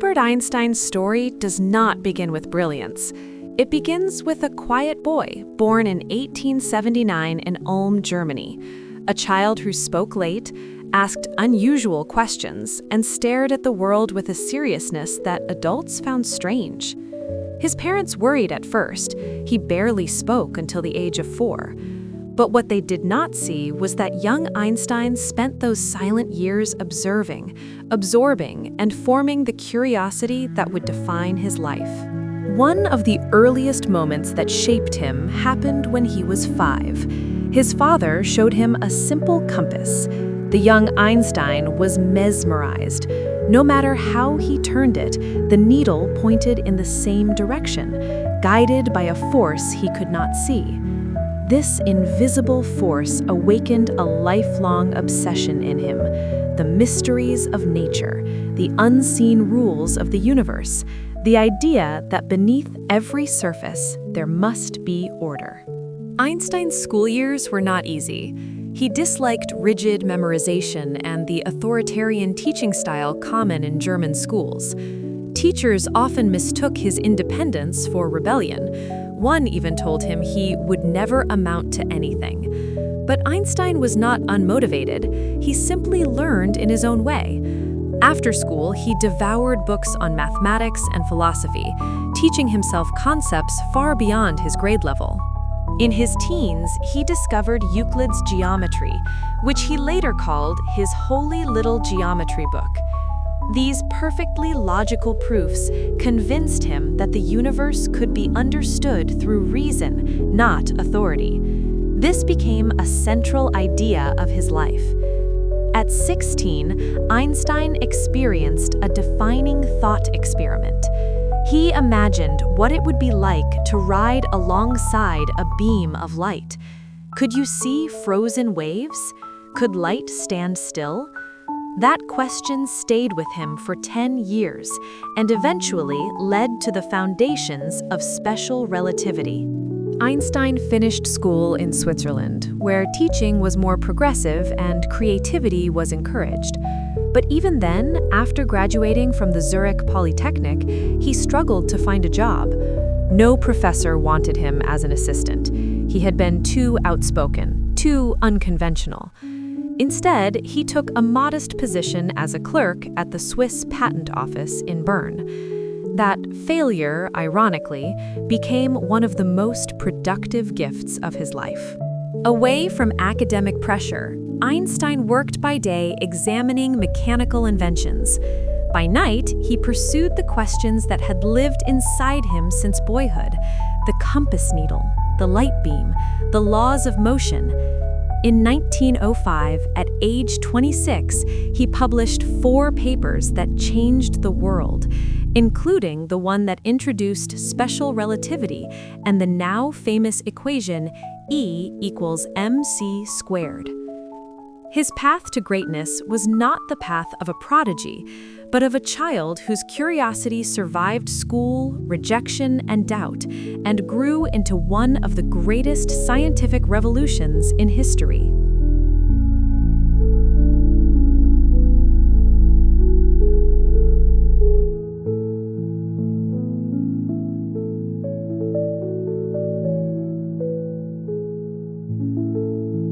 Albert Einstein's story does not begin with brilliance. It begins with a quiet boy born in 1879 in Ulm, Germany, a child who spoke late, asked unusual questions, and stared at the world with a seriousness that adults found strange. His parents worried at first. He barely spoke until the age of 4. But what they did not see was that young Einstein spent those silent years observing, absorbing, and forming the curiosity that would define his life. One of the earliest moments that shaped him happened when he was 5. His father showed him a simple compass. The young Einstein was mesmerized. No matter how he turned it, the needle pointed in the same direction, guided by a force he could not see. This invisible force awakened a lifelong obsession in him: the mysteries of nature, the unseen rules of the universe, the idea that beneath every surface there must be order. Einstein's school years were not easy. He disliked rigid memorization and the authoritarian teaching style common in German schools. Teachers often mistook his independence for rebellion. One even told him he would never amount to anything. But Einstein was not unmotivated. He simply learned in his own way. After school, he devoured books on mathematics and philosophy, teaching himself concepts far beyond his grade level. In his teens, he discovered Euclid's geometry, which he later called his holy little geometry book. These perfectly logical proofs convinced him that the universe could be understood through reason, not authority. This became a central idea of his life. At 16, Einstein experienced a defining thought experiment. He imagined what it would be like to ride alongside a beam of light. Could you see frozen waves? Could light stand still? That question stayed with him for 10 years and eventually led to the foundations of special relativity. Einstein finished school in Switzerland, where teaching was more progressive and creativity was encouraged. But even then, after graduating from the Zurich Polytechnic, he struggled to find a job. No professor wanted him as an assistant. He had been too outspoken, too unconventional. Instead, he took a modest position as a clerk at the Swiss Patent Office in Bern. That failure, ironically, became one of the most productive gifts of his life. Away from academic pressure, Einstein worked by day examining mechanical inventions. By night, he pursued the questions that had lived inside him since boyhood: the compass needle, the light beam, the laws of motion. In 1905, at age 26, he published 4 papers that changed the world, including the one that introduced special relativity and the now famous equation E equals mc squared. His path to greatness was not the path of a prodigy, but of a child whose curiosity survived school, rejection, and doubt, and grew into one of the greatest scientific revolutions in history.